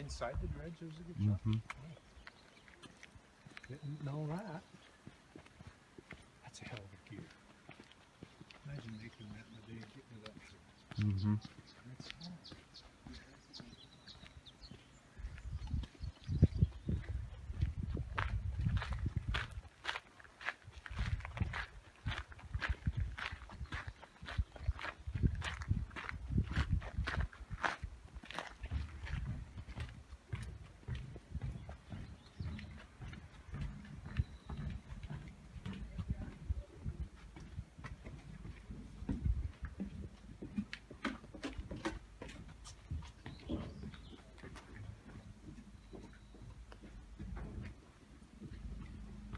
Inside the dredge, there's a good shot. Didn't know that. That's a hell of a gear. Imagine making that in a day and getting it up through. That's small.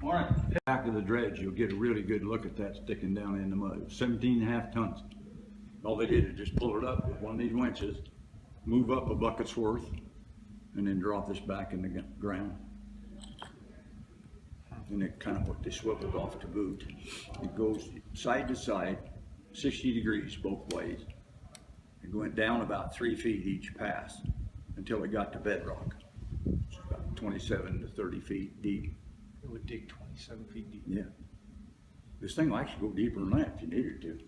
Morning. Back of the dredge, you'll get a really good look at that sticking down in the mud. 17.5 tons. All they did is just pull it up with one of these winches, move up a bucket's worth, and then drop this back in the ground. And it kind of what they swiveled off to boot. It goes side to side, 60 degrees both ways. It went down about 3 feet each pass until it got to bedrock. It's about 27 to 30 feet deep. It would dig 27 feet deep. Yeah. This thing will actually go deeper than that if you needed to.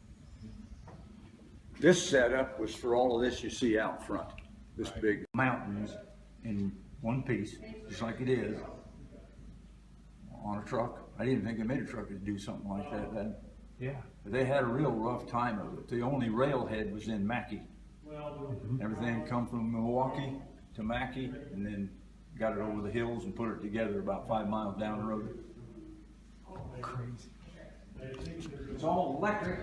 This setup was for all of this you see out front. This big mountains in one piece, just like it is, on a truck. I didn't think they made a truck to do something like that then. Yeah. They had a real rough time of it. The only railhead was in Yankee. Everything come from Milwaukee to Yankee, and then got it over the hills and put it together about 5 miles down the road. Crazy. It's all electric,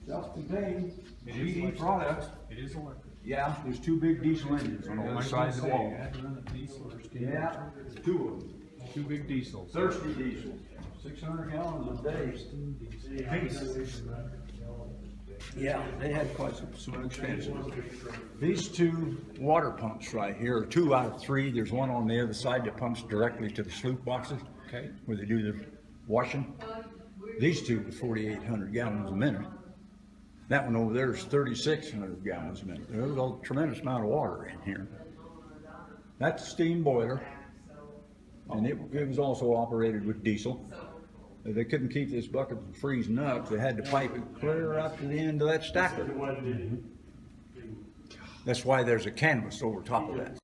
self-contained, GE products. It is electric. Yeah, there's 2 big diesel engines on the other side of the wall. Yeah, 2 of them. 2 big diesels. Thirsty diesel, 600 gallons a day. Yeah, they had quite some expensive. These 2 water pumps right here are 2 out of 3. There's one on the other side that pumps directly to the sloop boxes, where they do the washing. These 2 are 4,800 gallons a minute. That one over there is 3,600 gallons a minute. There's a tremendous amount of water in here. That's a steam boiler, and it was also operated with diesel. They couldn't keep this bucket from freezing up. They had to pipe it clear up to the end of that stacker. That's why there's a canvas over top of that.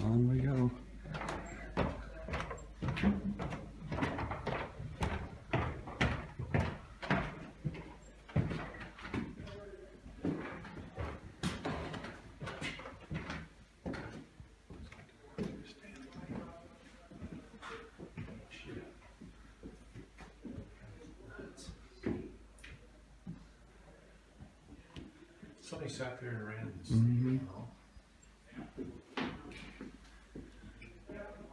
On we go. Somebody sat there and ran this.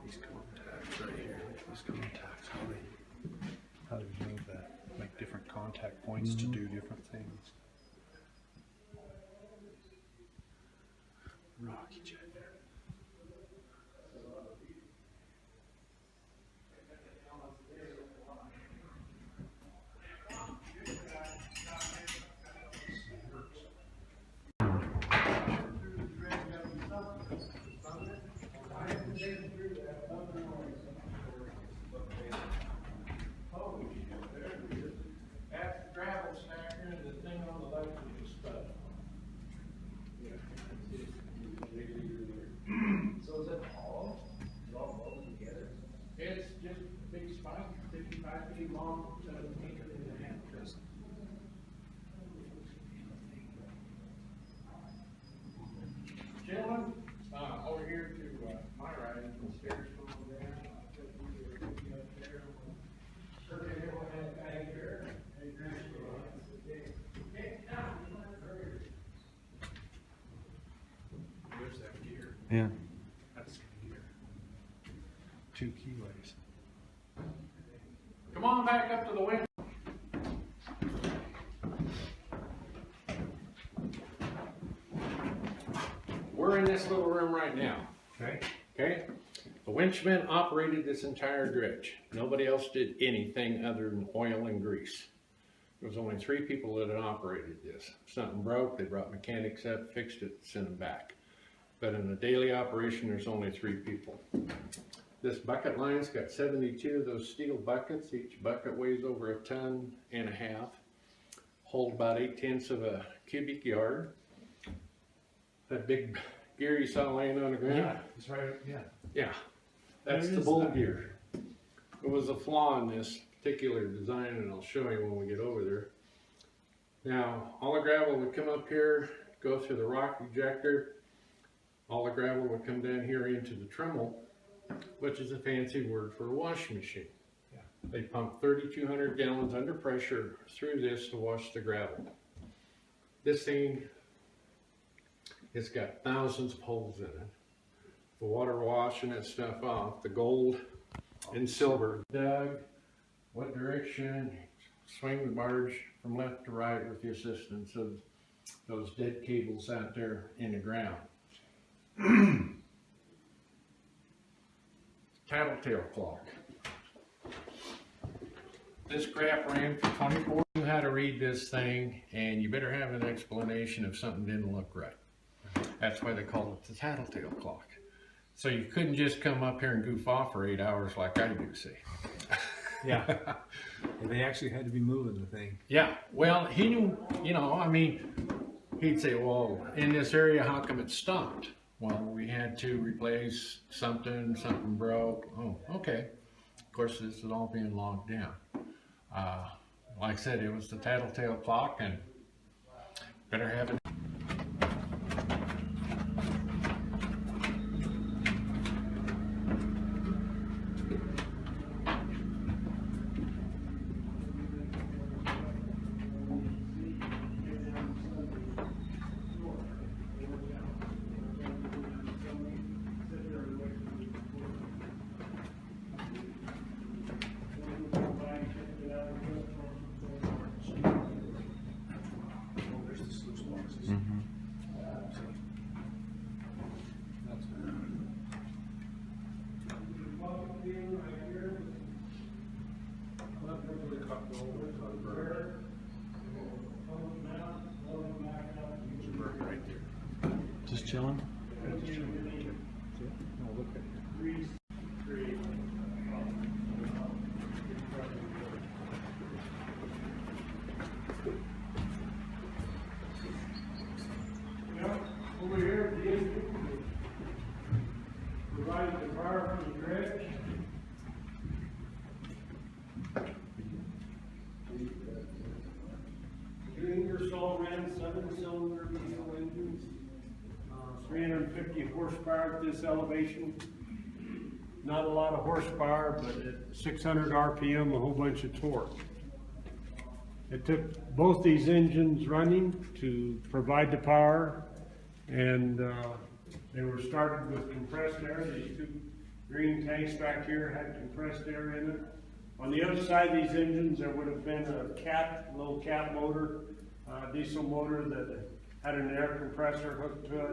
These contacts right here. These contacts, how do you know that? Make different contact points to do different things. Rocky jet there. Gentlemen, over here to my right, the stairs go over there. There's that gear. Yeah. That's gear. 2 keyways. Come on back up to the window. in this little room right now. Okay. Okay? The winchman operated this entire dredge. Nobody else did anything other than oil and grease. There was only 3 people that had operated this. If something broke, they brought mechanics up, fixed it, sent them back. But in a daily operation, there's only 3 people. This bucket line's got 72 of those steel buckets. Each bucket weighs over 1.5 tons. Hold about 8/10 of a cubic yard. That big gear you saw laying on the ground? Yeah, that's right. Yeah. Yeah, that's What the is bull that? gear. It was a flaw in this particular design, and I'll show you when we get over there. Now, all the gravel would come up here, go through the rock ejector. All the gravel would come down here into the trommel, which is a fancy word for a washing machine. Yeah. They pump 3,200 gallons under pressure through this to wash the gravel. This thing, it's got thousands of holes in it. The water washing that stuff off, the gold and silver. Doug, what direction? Swing the barge from left to right with the assistance of those dead cables out there in the ground. Tattletale clock. This graph ran for 24. You knew how to read this thing, and you better have an explanation if something didn't look right. That's why they call it the tattletale clock. So you couldn't just come up here and goof off for 8 hours like I do, see. Yeah. And they actually had to be moving the thing. Yeah, well, he knew, you know, I mean, he'd say, well, in this area, how come it stopped? Well, we had to replace something broke. Oh, okay. Of course, this is all being logged down. Like I said, it was the tattletale clock, and better have it. Just chilling? Over here, the engine provided the power from the dredge. The Ingersoll ran 7-cylinder diesel engines, 350 horsepower at this elevation. Not a lot of horsepower, but at 600 RPM, a whole bunch of torque. It took both these engines running to provide the power, and they were started with compressed air. These 2 green tanks back here had compressed air in it. On the other side of these engines, there would have been a little cat motor, diesel motor that had an air compressor hooked to it.